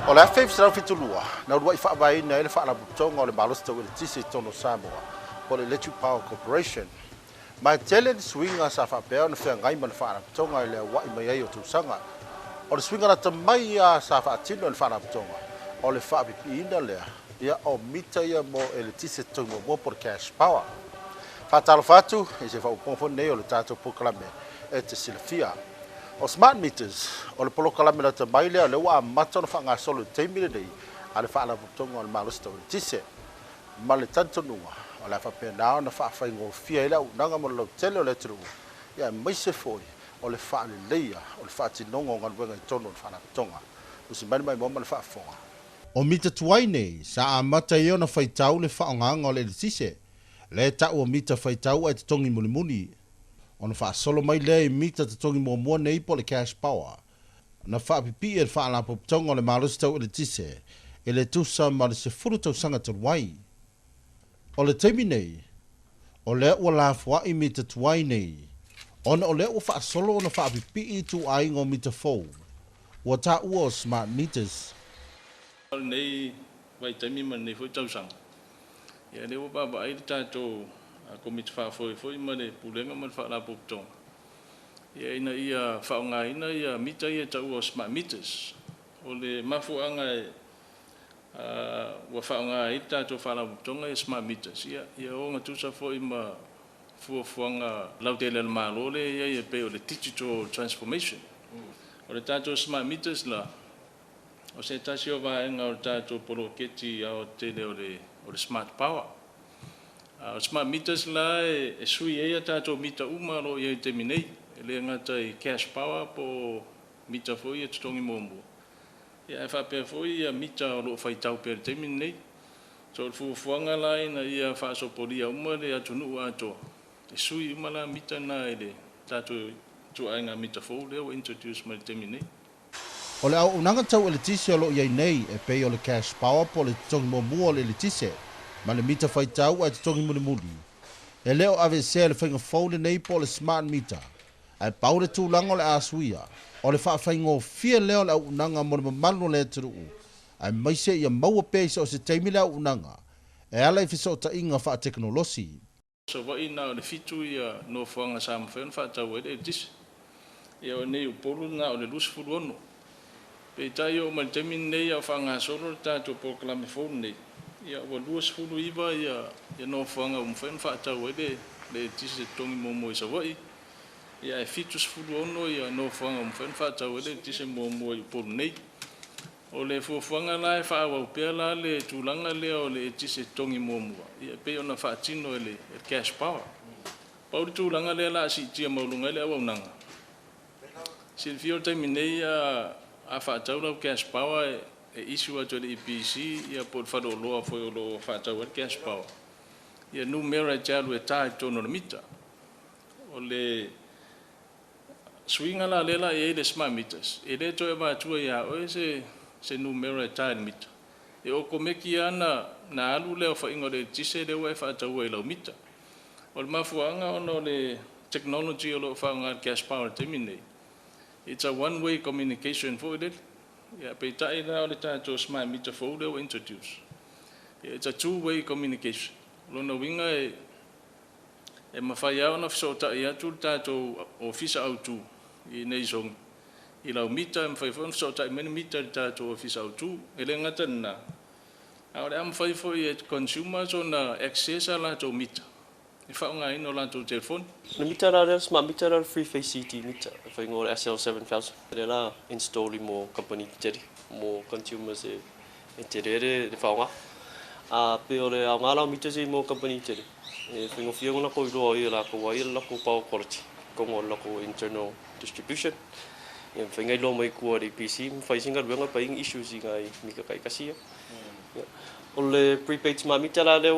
O le afe fisarau fitulua na ua i faavaina i le faalaputoga o le malosi tau i le tisi tono Samoa po le Electric Power Corporation ma tele le suiga sa faapea ona feagai ma le faalaputoga i le auaʻi mai ai o tusaga o le suiga na tamai a sa faatino i le faalaputoga o le faapipiina lea ia o mita ia mo e le tisi taumuamua po le cash power faatalofa atu i se faupofoni nei o le tatou pokalame e te silafia o smart meters o le polokalame na tamai lea le ua amata ona faagasolo le taimi lenei a le faalaputoga o le malosi tau i le tise ma le tanitonuga o le afaapena ona faafaigofia i le auʻunaga mo le lautele o le atunuu ia e maise foʻi o le faaleleia o le faatinoga o galuega i tonu o le faalaputoga usi mai mai ma le faafoga o mita tuai nei sa amata ia ona faitau le faaogaaga o le tise le taʻu o mita faitau ai totogi mulimuli ona faasolo mai lea i mita totogi muamua nei po le cash power na faapipii e le faalapuputoga o le malosi tau i le tise e le tusa ma le 10 tausaga toluai o le taimi nei o lea ua lafoaʻi mita tuai nei ona o lea ua faasolo ona faapipii tuaiga o mita fou ua taʻua o smart meters nei vai taimi ma nei foi tausaga ia le ua papaai le tatou komiti faafoifoi ma le pulega ma le faalapuputoga ia ina ia faaogāina ia mita ia taʻua o smart meters o le mafuaga e ua faaogā ai le tatou faalapuputoga ia smart meters ia o gatusa foʻi ma fuafuaga lautele le malo le ia pei o le digital transformation o le tatou smart meters la o se tasi o vaega o le tatou poloketi ao tele o le smart power o smart meters la e sui ai a tatou mita uma lo ia i temi nei e le agata i cash power po mita foi e totogi muamua ia e faapea foi ia mita o loo faitau pea le temi nei so le fuafuaga la ina ia faasopolia uma le atunuu atoa e sui uma la mita na e le tatou tuaiga mita fou lea ua introduce ma le temi nei o le auʻunaga tau e le tise o loo iai nei e pei o le cash power po le totogi muamua o le tise ma le mita faitau ae totogi mulimuli e lē o avesea le faigafou lenei po le smart meter ae pau le tulaga o le asuia o le faafaigofia lea o le auʻunaga mo le mamalu o le atunuu ae maise ia maua pea i o se taimi le auʻunaga e ala i fesootaʻiga faateknolosi savaʻi na o le fitu ia nofoaga sa mafai ona faatau ai le tise ia o nei upolu na o le 26 peitai o ma le taimi nei au faagasolo le tatou polokalame fou nei ia ua 21 ia nofoaga uma fai ona faatau ai le tise totogi muamua i savaʻi ia e 76 ia nofoaga uma fai ona faatau ai le tise muamua i upolu nei o le fuafuaga la e faauau pea la le tulaga lea o le tise totogi muamua ia pei ona faatino e le cash power pau le tulaga lea la asiitia mauluga ai le auaunaga silifia o le taimi nei a faatau lau cash power e issue atu le EPC ia po le falooloa foi o lo faatau le cash power ia numera e te alu e tā i tono le mita o le suiga la lela i ai le smart meters e lē toe matua iā oe se numera e tā i le mita e oko meki ana na alu lea o faʻiga o le tise le ua e faataua i lau mita o le mafuaaga ona o le technology o loo faaogā le cash power taimi nei it's a one-way communication foʻi lele ia peitaʻi la o le tatou smart meter fou lea ua introduce it's a two-way communication lona uiga e mafai a ona fesootaʻi atu le tatou ofisa autū i nei sogi i lau mita e mafai foi ona fesootaʻi mai le mita le tatou ofisa autū e le agata lenā a o le a mafai foi e consumers ona access a latou mita e faaogāina o latou telefoni le mita la smart meter la free face CT mita fai ngore SL 7000 le la install i mo company teri mo consumers e terere le faonga a pe o le ngala mita se mo company teri e fai ngofia ngona ko ilo ai la ko ai la ko power quality ko ngol la ko internal distribution e fai ngai lo mai ko ri PC fai singa ruanga pa issues ngai mika kai kasia o le prepaid smart meter la le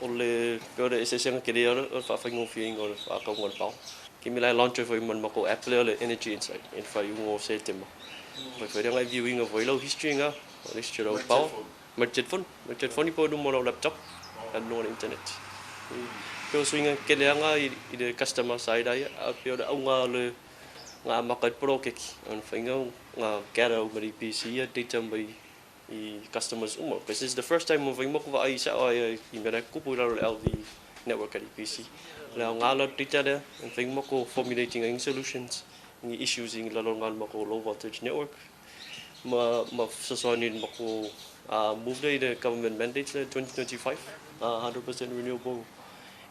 o le pere e se senga ke le o fa fa ngofia ngol fa ko ngol pau ki mi lai launch foi man mako Apple le energy insight en fa ngo se tema fa fa ngai viewing of oil history nga o le stro pau ma telephone po do mo laptop and no internet pe swinga ke le nga i le customer side ai a pe o nga le nga makai pro ke on fa nga kera o mari PC data mai I customers umo. Because this is the first time moving mo ko ai sa ai I mera ko pula LV network at PC. La ngala tita there and thing mo ko formulating solutions ni issues in lalongan mo ko low voltage network. Ma sasonin mo ko move the government mandates 2025 100% renewable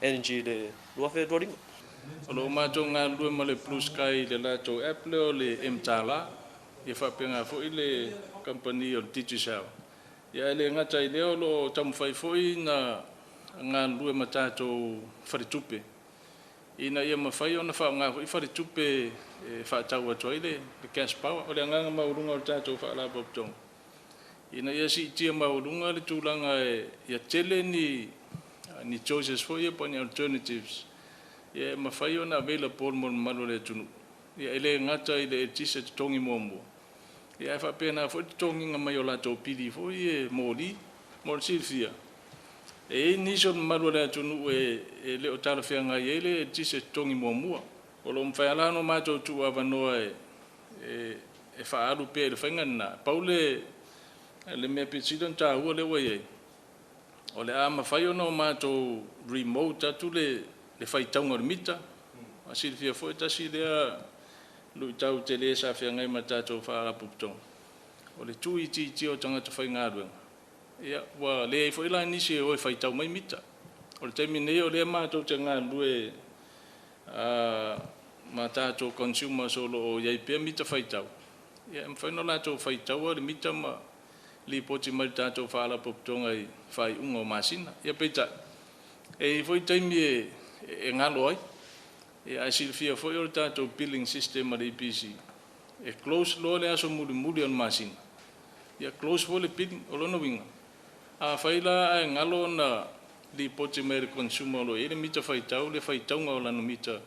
energy the luafe dori. Olo mato ngā lue ma le Blue Sky le la to Apple o le Mtala e whapenga fo i le company o Digicel. Ia ele ngata i leo lo tamu whai fo i na ngā lue ma tātou wharitupe. Ina ia ma whai o na wha ngā i wharitupe whaatau atua i le gas power. O le nganga maurunga o tātou whaala poptong. Ina ia si itia maurunga le tūlanga ia tele ni choices fo i pa ni alternatives. Ia mawhai ona available mo malo le tunu. Ia ele ngata i le tise tongi momo. Ia whapena fo tongi nga mai o la tau pili fo i mōli, mōli silfia. E niso malo le tunu e le o tala whea ngai e le tise tongi momo. O lo mwhaialano mātou tu awanoa e whaaru pe le whaingana. Paule le mea pisidon tā hua le wai. O le a mawhai ona o mātou remote atu le whaitaunga o le mita. A silfia fo e tasi lea lui tau te le sa whea ngai ma tātou whaarapu putonga. O le tui ti o tangata whai ngāruenga. Ia, wa le e fo ila nisi e oi whaitau mai mita. O le taimi nei o lea mātou te ngā lue ma tātou consumer solo o iai pia mita whaitau. Ia, mwhaino lātou whaitau o le mita ma li poti mai tātou whaarapu putonga i whai unga o masina. Ia peita, e fo i taimi e ngalo ai. E ai silfia foi o tātou billing system a le EPC. E close lo le aso muli on masina. Ia close fo le billing o lona winga. A whaila ai ngalo na li poti mai le consumer lo e le mita whaitau le whaitaunga o lana mita.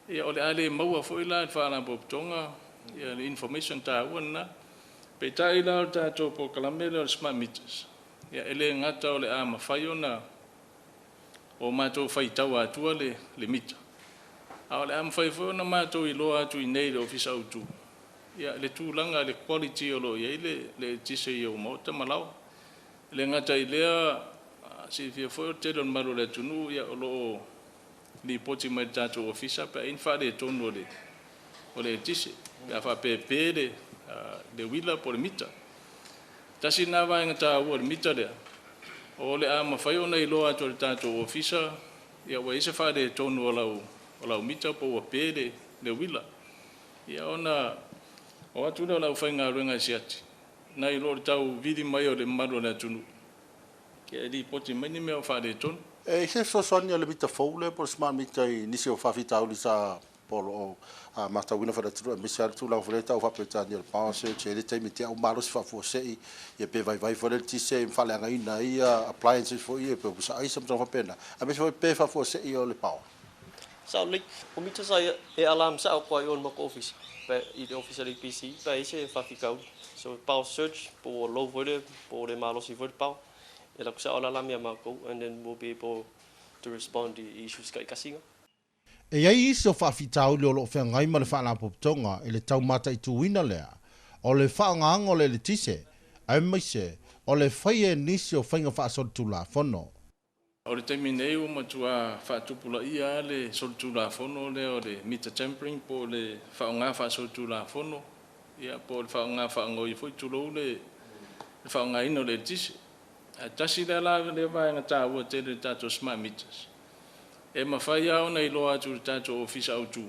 Ia o le ale maua fo ila e whaana poptonga. Ia le information tā uana. Pe tā ila o tātou po kalamele o smart meters. Ia ele ngata o le a mawhaio na o mātou whaitau atua le mita. A o le am whaifo na mātou I loa atu I nei le ofisa autu. Ia le tūlanga le quality o lo iei le tise I o mauta malau. Le ngata I lea si fia fo o tele maru le tunu ia o lo li poti mai tātou ofisa pa in wha le tonu o le tise. Ia wha pepe le wila po le mita. Tasi nā wāinga tā ua le mita lea. O le a mawhaio na I loa atu le tātou ofisa, ia wa isa wha le tonu o lau mita po ua pēre le wila. Ia ona, o atu leo lau whainga ruenga si ati. Na I loa le tau vidi mai o le maro le atunu. Kia li poti mai ni mea o wha le tonu. E se sosoni o le mita foule po smart mita I nisi o whawhita uli sa polo o mata wina whara turu. Misi ar tu lau whaleta o whapeta ni o power search. E le teimi te au maro si whafua ia pe vai whare ti se whale anga ina ia appliances fo ia pe usa aisa mta whapena. A mesi pe whafua o le power. Sao like o mita sa e alarm sa ko ai on mo office. Pe I the office le PC pe ise whafikau. So power search po low voltage po le malo si voltage power. E la kusa ola lamia mako and then we'll be able to respond to issues kai kasinga. E iai isi o whawhitau le o loo whea ngai ma le whaana poptonga e le tau mata I tuwina lea. O le whaanga o le tise, ai maise, o le whaie nisi o whainga whaasotu la whono. O le taimi nei o matua whaatupula ia le soltu la whono le o le mita tampering po le whaonga whaasotu la whono. Ia po le whaonga whaongoi fwoi tulou le whaonga ino le tise. Tasi le la le vaenga tā ua te le tātou smart meters. E mawhai au nei loa atu le tātou ofisa autu.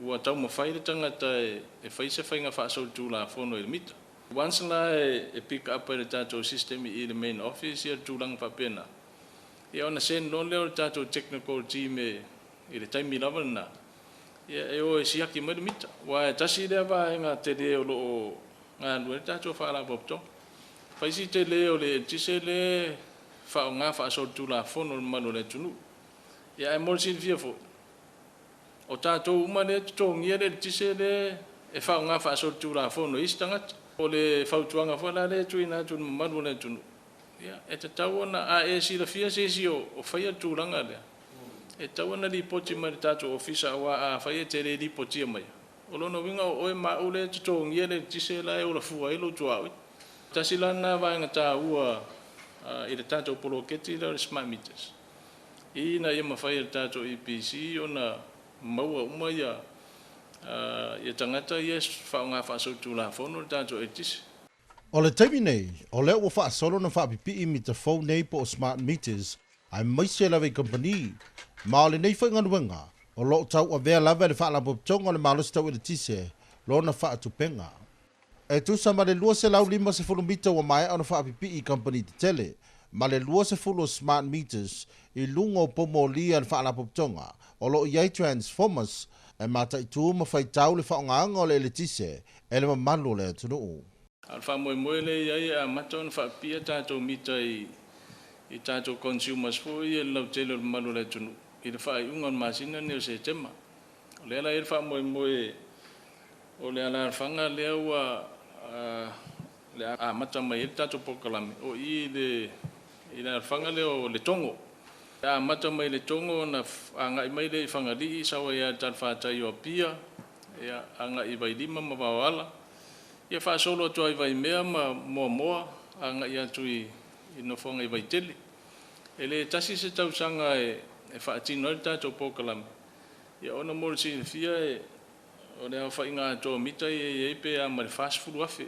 Ua tau mawhai le tangata e whaise whainga whaasotu la whono le mita. Once la e pick up le tātou system I le main office ia tūlanga whapena. Ia ona sen non leo le tātou technical team I le taimi lava na. Ia e o e siaki mai le mita. Wa e tasi le vaenga te leo lo o ngā lue le tātou whaala popto. Whaisi te leo le tise le whaonga whaasotu la whono le manu le tunu. Ia e mol sin fia fo. O tātou umane tongia le tise le e whaonga whaasotu la whono istangata. O le whautuanga whala le tuina tunu manu le tunu. Ia e te tau ona a e si la fia se si o whaia tūranga lea. E tau ona li poti mai le tātou ofisa awa a whaia te le li potia mai. O lono winga o e maule te tongia le tise la e o la fua ilo tuaui. tasilana vaenga tā ua i le tātou poloketi le smart meters. Ina ia mawhai le tātou EPC ona maua uma ia tangata ia whaonga whaasautu la whono le tātou etisi. O le taimi nei, o leo ua whaasolo na whaapipi mi te phone nei po smart meters, ai maise lawe company, ma o le nei whainganuenga, o lo tau a vea lawe le whaalapo tonga le malos tau e le tise, lo na whaatupenga. E tu sa ma le lua se lau 5 mita wa mai ana whaapipi company te tele, ma le lua se fulu smart meters i lungo pomo lia le whaalapo tonga, o lo iai transformers, e mata i tu ma whai tau le whaongaanga o le tise, e le mamalu le atunuu. Alfa moe le iai a matona whaapia tātou mita i tātou consumers fo i lau tele o malu le tunu. I le whaai unga masina ni o se tema. O le ala i le wha moe o le ala alfanga le ua le a mata mai i tātou pokalame. O i le alfanga le o le tongo. A mata mai le tongo na anga i mai le i whangari i sawa ia tal whātai o pia. Ia anga i vai lima ma wawala. Ia whaasolo atua i vai mea ma moa anga ia tu i nofonga i vai tele. E le tasi se tausanga e whaatino i tātou pokalame. Ia ona mori si fia o le au whainga ato mita i eipe a mare fast food wafe.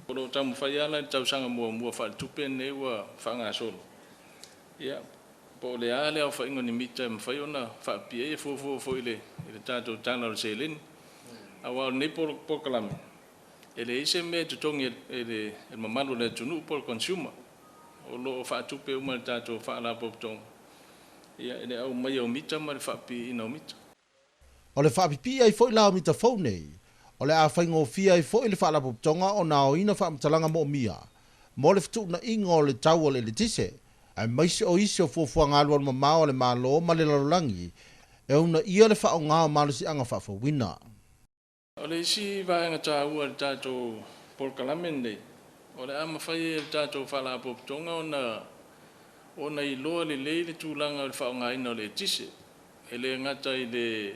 Koro tamu whaiala i tausanga mua whaatupe ne ua whanga solo. Ia po le a le au whainga ni mita ma whai ona whaapia i fo i le tātou tāna o se leni. Awa ne pokalame. E le ise me tutongi e le mamalu le tunu por consumer. O lo whaatupe uma le tātou whaalapo tonga. Ia e le au mai au mita ma le whaapi ina o mita. O le whaapipi ai fo i lao mita phone nei. O le a whaingo fia ai fo i le whaalapo tonga o na o ina whaamtalanga mo mia. Mo le fitu na ingo o le tau o le tise. Ai maise o isi o fuafua ngalua le mamao le malo ma le lalulangi. E una ia le whao ngā o malusi anga whaafo wina. O le isi vaenga tā ua le tātou polkalame nei. O le ama whai le tātou whaalapo tonga ona i loa le le tūlanga o le whao ngā ina o le tise. E le ngata i le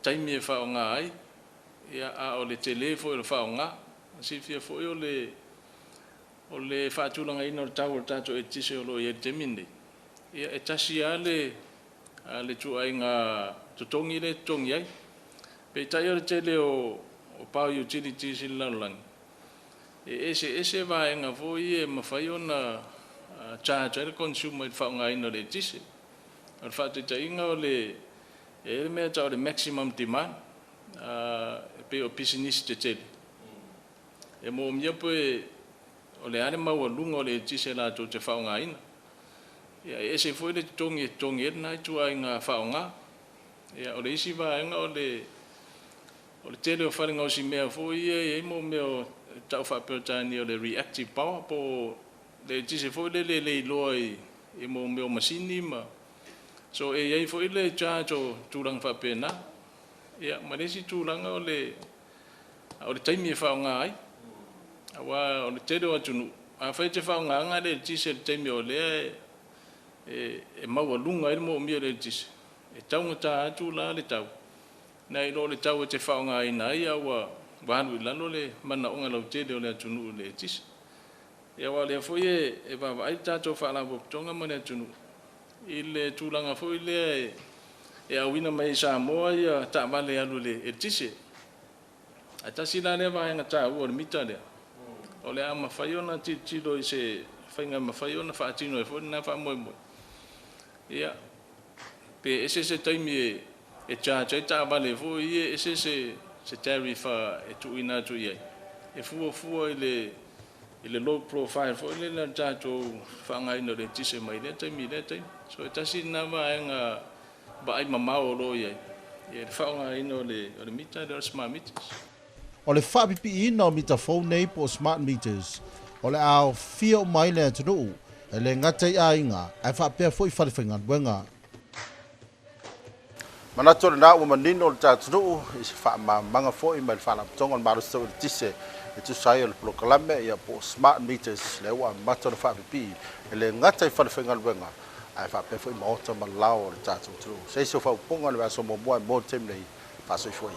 taimi e whao ngā ai. Ia a o le telefo i le whao ngā. Si fia fo i o le whaatūlanga ina o le tau o le tātou e tise o lo i e temine. Ia e tasi a le tu ai ngā tutongi le tutongi ai. Pe tai o le tele o pau utilities i laulangi. E ese vaenga fo i e mawhai ona charge le consumer i whaunga ina le tise. O le whaatita inga o le e mea tau le maximum demand pe o business te tele. E mo mia po o le ale maua lunga o le tise la to te whaunga ina. Ia ese fo i le tongi e nai tua inga whaunga. Ia o le isi vaenga o le tele o wharinga o si mea fo i e mo mea o tau whapeotani o le reactive power po le tise fo i le loa i mo mea o masini ma. So e iei fo i le charge o tūranga whapena. Ia ma le si tūranga o le taimi e whaonga ai. Awa o le tele o atunu. A whai te whaonga anga le tise le taimi o lea e maua lunga i mo mea le tise. E taunga tā atu la le tau. Nei lo le tau te whaonga i nai awa wahanu i lalo le mana onga lau tele o le atunu le tise. Ia wa le foi e wawa ai tātou whaalapo tonga ma le atunu. I le tūlanga foi le e awina mai Samoa ia ta wale alu le tise. A tasi la le wahenga tā ua le mita lea. O le ama whaiona tilo i se whainga ma whaiona whaatino e foi na wha moe moe. Ia pe ese se taimi e charge ai tā wale foi i ese se tarifa e tuina tu iai. E fua i le low profile foi le la tātou whangai no le tise mai le taimi. So e tasi na wahenga ba ai mamao lo iai. E whaonga ino le mita le smart meters. O le whapipi ina o mita phone nei po smart meters. O le ao fia o mai le atunu. E le ngatai a inga. Ai whapea foi whariwhinga wenga. Manato na ua manino le tātunu i se whaamanga foi mai le whaalapotonga o marusto le tise. E tu sai o le proklame ia po smart meters le ua mato le whapipi. E le ngatai whariwhinga wenga. Ai whapea foi maota malao le tātunu. Se iso whauponga le aso mo mua mo tem nei. Pasoi foi.